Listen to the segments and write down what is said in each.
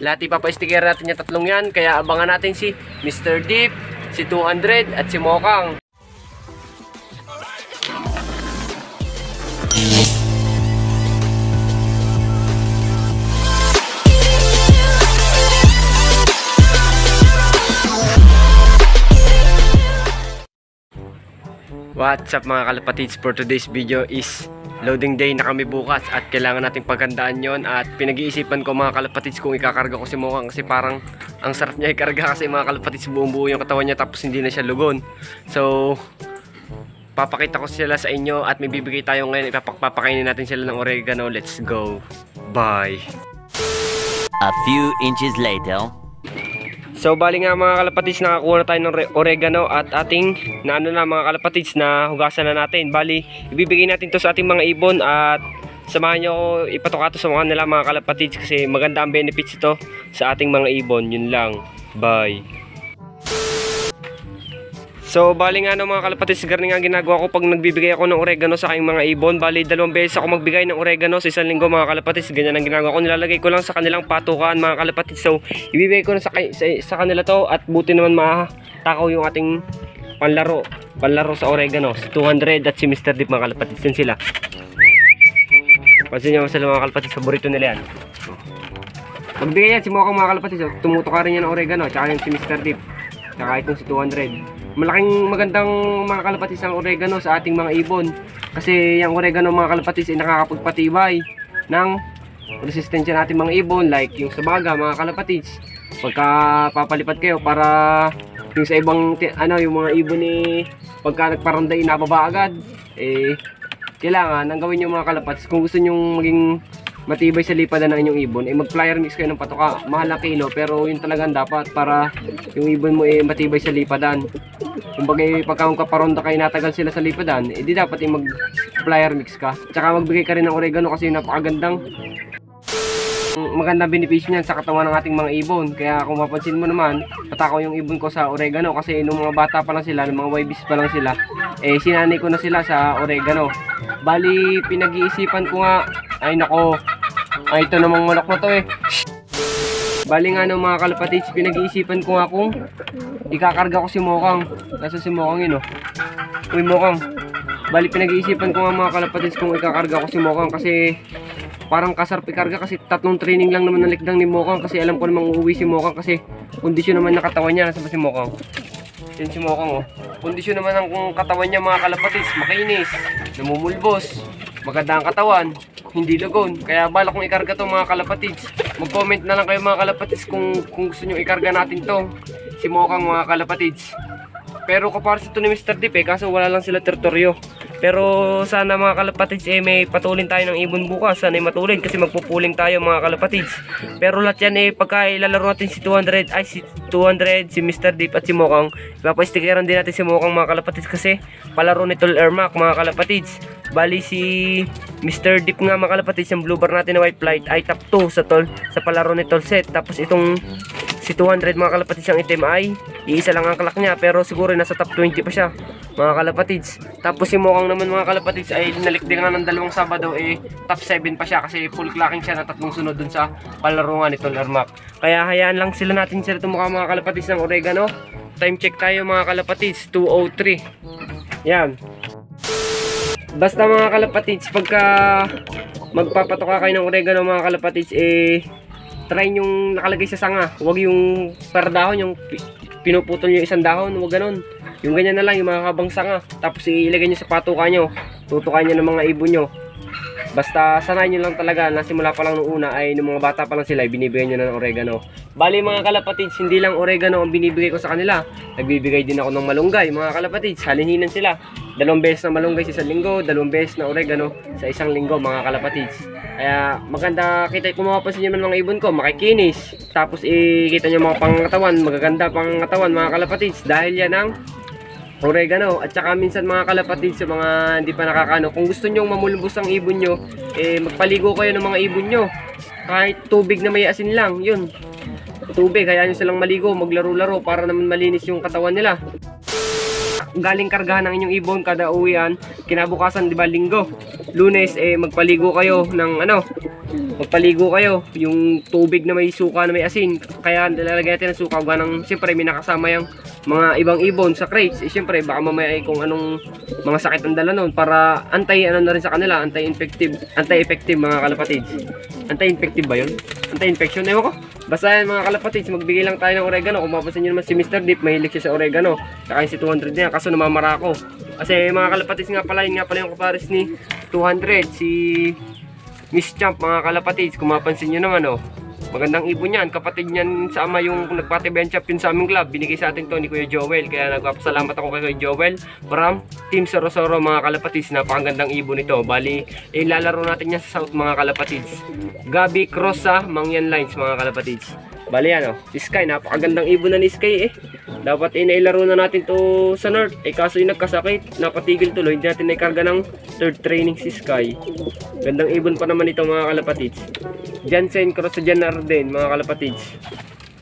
Lahat ipapa-sticker natin yung tatlong yan. Kaya abangan natin si Mr. Deep, si 200 at si Mokang. What's up mga kalapatids, for today's video is loading day na kami bukas at kailangan nating paghandaan yon. At pinag-iisipan ko mga kalapatids kung ikakarga ko si Mokang kasi parang ang sarap niya ikarga kasi mga kalapatids buong buo yung katawan niya tapos hindi na siya lugon. So papakita ko sila sa inyo at may bibigay tayo ngayon. Papakainin natin sila ng oregano. Let's go. Bye. A few inches later. So bali nga mga kalapatids, nakakuha na tayo ng oregano at ating mga kalapatids na hugasan na natin. Bali ibibigay natin to sa ating mga ibon at samahan nyo ako ipatuka to sa mga nila mga kalapatids kasi maganda ang benefits ito sa ating mga ibon. Yun lang. Bye. So bali nga mga kalapatids, ganun nga ginagawa ko pag nagbibigay ako ng oregano sa aking mga ibon. Bali 2 beses ako magbigay ng oregano sa isang linggo mga kalapatids. Ganyan ang ginagawa ko, nilalagay ko lang sa kanilang patukan mga kalapatids. So ibibigay ko na sa kanila to at buti naman matakaw yung ating panlaro sa oregano. Si 200 at si Mr. Deep mga kalapatids, yan sila. Pansin nyo sila mga kalapatids, paborito nila yan. Magbigay yan si Mokang mga kalapatids. Tumutuka rin yan ng oregano, tsaka yan si Mr. Deep, tsaka itong si 200. Malaking magandang mga kalapatids ang oregano sa ating mga ibon kasi yung oregano mga kalapatids ay nakakapagpatibay ng resistensya natin mga ibon, like yung sa baga mga kalapatids. Pagka papalipat kayo para yung sa ibang yung mga ibon pagka nagparanday nababa agad, kailangan ang gawin nyo mga kalapatids kung gusto nyo maging matibay sa lipadan ng inyong ibon, mag-flyer mix kayo ng patuka. Mahal na kilo pero yun talagang dapat para yung ibon mo matibay sa lipadan. Kumbaga pagka kaparonda kayo natagal sila sa lipadan, di dapat mag-flyer mix ka. Tsaka magbigay ka rin ng oregano kasi napakagandang magandang benepisyo niyan sa katawan ng ating mga ibon. Kaya kung mapansin mo naman, patakaw yung ibon ko sa oregano kasi nung mga bata pa lang sila, nung mga YBs pa lang sila, sinanay ko na sila sa oregano. Bali pinag-iisipan ko nga, ay nako, ito namang manok na to Bali nga mga kalapatids, pinag-iisipan ko nga kung ikakarga ko si Mokang. Nasa si Mokang yun Uy Mokang. Bali pinag-iisipan ko nga mga kalapatids kung ikakarga ko si Mokang kasi parang kasarap ikarga kasi 3 training lang naman ang likdang ni Mokang kasi alam ko namang uuwi si Mokang kasi kondisyon naman ng katawan niya. Nasa ba si Mokang? Yan si Mokang Kondisyon naman ng katawan niya mga kalapatids, makinis, namumulbos, maganda ang katawan, hindi lagon. Kaya balak kong ikarga to mga kalapatids. Mag-comment na lang kayo mga kalapatids kung gusto nyo ikarga natin to si Mokang mga kalapatids. Pero kaparsa to ni Mr. Deep kaso wala lang sila teritoryo. Pero sana mga kalapatids may patulin tayo ng ibon bukas. Sana matulin kasi magpupuling tayo mga kalapatids. Pero lahat yan pagka ilalaro natin si 200, si Mr. Deep at si Mokang, ipapastikeran din natin si Mokang mga kalapatids kasi palaro ni Tol Ermac mga kalapatids. Bali si Mr. Deep nga mga kalapatids, yung blue bar natin na white flight ay top 2 sa palaro ni Tol Set. Tapos itong si 200 mga kalapatids, ang itim ay iisa lang ang kalak niya pero siguro nasa top 20 pa siya mga kalapatids. Tapos si Mokang naman mga kalapatids ay nalikdi nga ng 2 Sabado top 7 pa siya kasi full clacking siya na 3 sunod dun sa palaro nga ni Tol Ermac. Kaya hayaan lang natin sila tumukha mga kalapatids ng oregano. Time check tayo mga kalapatids, 2:03. Yan. Basta mga kalapatids, pagka magpapatuka kayo ng oregano mga kalapatids, try yung nakalagay sa sanga. Huwag yung per dahon, yung pinuputol nyo isang dahon, huwag ganun. Yung ganyan na lang, yung mga habang sanga. Tapos ilagay nyo sa patuka nyo, tutukan nyo ng mga ibon nyo. Basta sanayin nyo lang talaga na simula pa lang nung una ay nung mga bata pa lang sila, binibigay nyo na ng oregano. Bali mga kalapatids, hindi lang oregano ang binibigay ko sa kanila. Nagbibigay din ako ng malunggay mga kalapatids. Halininan sila. 2 beses na malunggay sa isang linggo, 2 beses na oregano sa isang linggo mga kalapatids. Kaya maganda, kung mapapansin nyo mga ibon ko, makikinis. Tapos kita nyo mga pangangatawan, magaganda pangangatawan mga kalapatids. Dahil yan ang oregano. At saka minsan mga kalapatids, sa mga hindi pa nakakano, kung gusto nyong mamulbos ang ibon nyo, magpaligo kayo ng mga ibon nyo. Kahit tubig na may asin lang, yun. Tubig, hayaan nyo silang maligo, maglaro-laro para naman malinis yung katawan nila. Galing kargahan ng inyong ibon kada uwian, kinabukasan 'di ba linggo. Lunes magpaligo kayo ng magpaligo kayo yung tubig na may suka na may asin. Kaya nilalagay natin ng suka ganang siyempre may nakasama yung mga ibang ibon sa crates. Siyempre baka mamaya kung anong mga sakit ang dala noon para na rin sa kanila, anti-effective mga kalapatids. Anti-infective ba yun? Anti-infection, ewan ko. Basta yan mga kalapatids, magbigay lang tayo ng oregano. Kung mapapansin nyo naman si Mr. Deep, mahilig siya sa oregano. Saka yung si 200 niya, kaso namamara ako. Kasi mga kalapatids nga pala, yun nga pala yung kapares ni 200, si Miss Champ mga kalapatids. Kung mapapansin nyo naman magandang ibon yan. Kapatid niyan sa ama yung nagpatibayan champion sa aming club. Binigay sa atin to ni Kuya Joel. Kaya nagpapasalamat ako kay Kuya Joel from Team Sorosoro mga kalapatids. Napakagandang ibon ito. Bali, ilalaro natin yan sa South mga kalapatids. Gabi Cross sa Mangyan Lines mga kalapatids. Bali yan si Sky. Napakagandang ibon na ni Sky Dapat nailaro na natin to sa North. Kaso yung nagkasakit, napatigil tuloy. Hindi natin naikarga ng third training si Sky. Gandang ibon pa naman ito mga kalapatids. Jansen Cross sa Jan Arden mga kalapatids.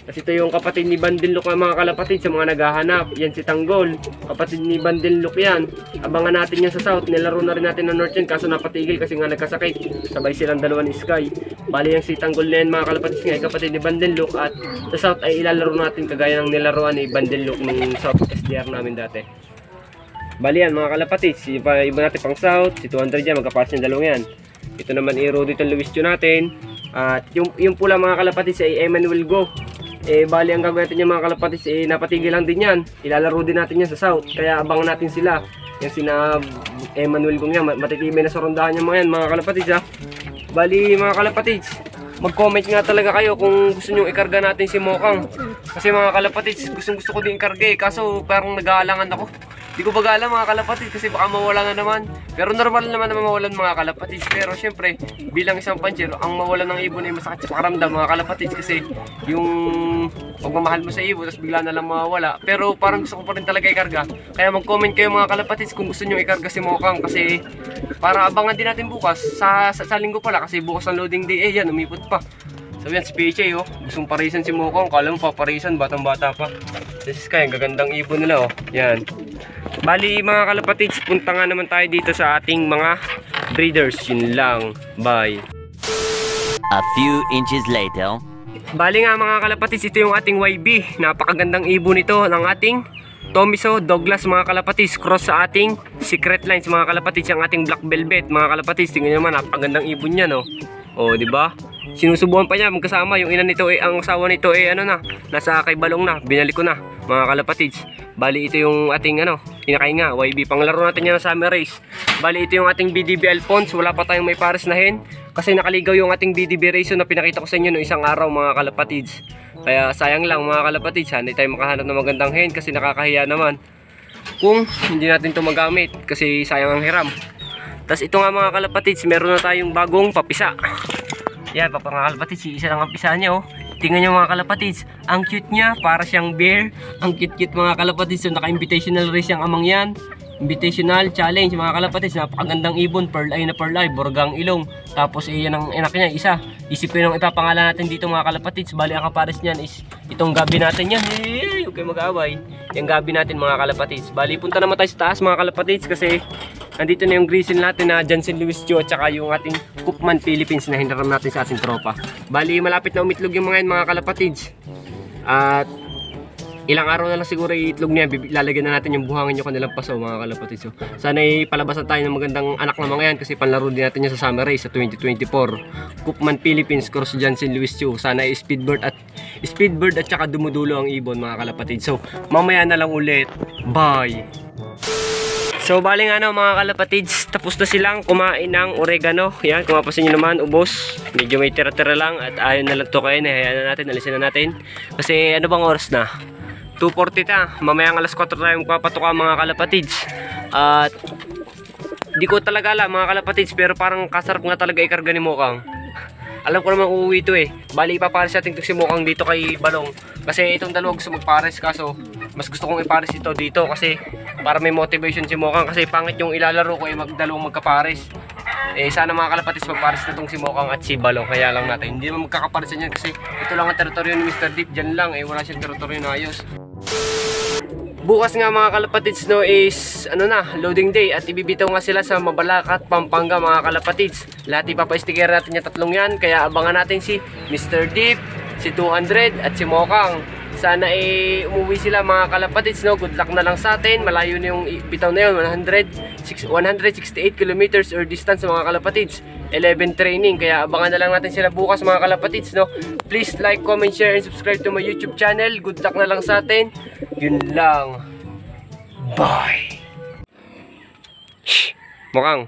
Kasi ito yung kapatid ni Bandilok mga kalapatids sa mga naghahanap. Yan si Tanggol. Kapatid ni Bandilok yan. Abangan natin yan sa South. Nilaro na rin natin ng North yan. Kaso napatigil kasi nga nagkasakit. Sabay silang dalawa ni Sky. Bali yung si Tanggol na yan mga kalapatids nga. Kapatid ni Bandilok. At sa South ay ilalaro natin kagaya ng nilaruan ni Bandilok ng South SDR namin dati. Bali yan mga kalapatids. Iba natin pang South. Si 200 yan. Magkaparas yung dalawang yan. Ito naman i-Rodito Luistio natin. At yung pula mga kalapatids ay Emmanuel Go. Bali ang gagawin natin yung mga kalapatids napatigil lang din yan. Ilalaro din natin yan sa South. Kaya abangan natin sila. Yan sina Emmanuel Go yan. Matitibay na sa rondahan yung mga yan mga kalapatids Bali mga kalapatids, mag-comment nga talaga kayo kung gusto nyo ikarga natin si Mokang. Kasi mga kalapatids, gusto ko din ikarga kaso parang nag-aalangan ako. Di ko baga alam mga kalapatids kasi baka mawala na naman. Pero normal naman mawalan mga kalapatids. Pero syempre, bilang isang puncher, ang mawalan ng ibon ay masakit sa pakiramdam mga kalapatids. Kasi yung pagmamahal mo sa ibon, tapos bigla na lang mawawala. Pero parang gusto ko pa rin talaga ikarga. Kaya mag-comment kayo mga kalapatids kung gusto nyo ikarga si Mokang. Kasi para abangan din natin bukas. Sa linggo pala kasi bukas ang loading day. Yan, umipot pa. So yan si PJ gustong parisan si Mokang. Kala mo paparisan, batang bata pa. This is kaya, gagandang ibon nila Yan. Bali mga kalapatids, punta nga naman tayo dito sa ating mga breeders. Yun lang. Bye. A few inches later. Bali nga mga kalapatids, ito yung ating YB. Napakagandang ibon ito ng ating Tomiso Douglas mga kalapatids. Cross sa ating Secret Lines mga kalapatids. Yung ating Black Velvet mga kalapatids. Tingnan naman, napakagandang ibon niya diba? Sinusubuhan pa niya magkasama. Yung ina nito ang asawa nito nasa kay Balong na. Binalik ko na mga kalapatids. Bali ito yung ating inakay nga YB. Panglaro natin yan sa summer race. Bali ito yung ating BDB Alphonse. Wala pa tayong may pares na hen. Kasi nakaligaw yung ating BDB race na pinakita ko sa inyo noong isang araw mga kalapatids. Kaya sayang lang mga kalapatids. Hindi tayo makahanap ng magandang hen kasi nakakahiya naman kung hindi natin ito magamit kasi sayang ang hiram. Tapos ito nga mga kalapatids, meron na tayong bagong papisa. Yan, mga kalapatids, isa lang ang pisa niya Tingnan nyo mga kalapatids, ang cute niya, para siyang bear. Ang cute mga kalapatids, so naka-invitational race yung amang yan. Invitational challenge mga kalapatids, napakagandang ibon, pearl eye na pearl eye, borgang ilong. Tapos yan ang anak niya, isa. Isipin yung ipapangalan natin dito mga kalapatids. Bali ang kapares niyan is itong gabi natin yan. Huwag kayo mag-away. Yung gabi natin mga kalapatids. Bali punta naman tayo sa taas mga kalapatids kasi nandito na yung grizzle natin na Jansen Luistio at saka yung ating Cookman Philippines na hinaram natin sa ating tropa. Bali malapit na umitlog yung mga kalapatids. At ilang araw na lang siguro iitlog niya. Lalagyan na natin yung buhangin yung kanilang paso mga kalapatids. So, sana ipalabasan tayo ng magandang anak na mga yan kasi panlaro din natin yan sa summer race sa 2024. Cookman Philippines cross Jansen Luistio. Sana speedbird at saka dumudulo ang ibon mga kalapatids. So mamaya na lang ulit. Bye. So bali nga mga kalapatids, tapos na silang kumain ng oregano. Yan, kung mapasin nyo naman, ubos. Medyo may tira-tira lang at ayaw na lang to kayo. Hayaan na natin, alisin na natin. Kasi ano bang oras na? 2:40 na. Mamayang alas 4 tayo magpapatuka mga kalapatids. At di ko talaga alam mga kalapatids, pero parang kasarap nga talaga ikarga ni Mokang. Alam ko naman uuwi ito Bali ipapares natin ito si Mokang dito kay Balong. Kasi itong dalawa gusto magpares, kaso mas gusto kong ipares ito dito kasi para may motivation si Mokang. Kasi pangit yung ilalaro ko magdalawang magkapares. Sana mga kalapatids magpares na itong si Mokang at si Balong. Kaya lang natin, hindi naman magkakapares yan kasi ito lang ang teritoryo ni Mr. Deep. Dyan lang wala siyang teritoryo na ayos. Bukas nga mga kalapatids no is loading day at ibibitaw nga sila sa Mabalacat, Pampanga mga kalapatids. Lahat ipapa-sticker natin yung tatlong yan, kaya abangan natin si Mr. Deep, si 200 at si Mokang. Sana umuwi sila mga kalapatids no. Good luck na lang sa atin. Malayo na yung bitaw na yun, 168 kilometers or distance mga kalapatids. 11 training, kaya abangan na lang natin sila bukas mga kalapatids no. Please like, comment, share and subscribe to my YouTube channel. Good luck na lang sa atin. Yun lang. Bye. Shh. Mokang.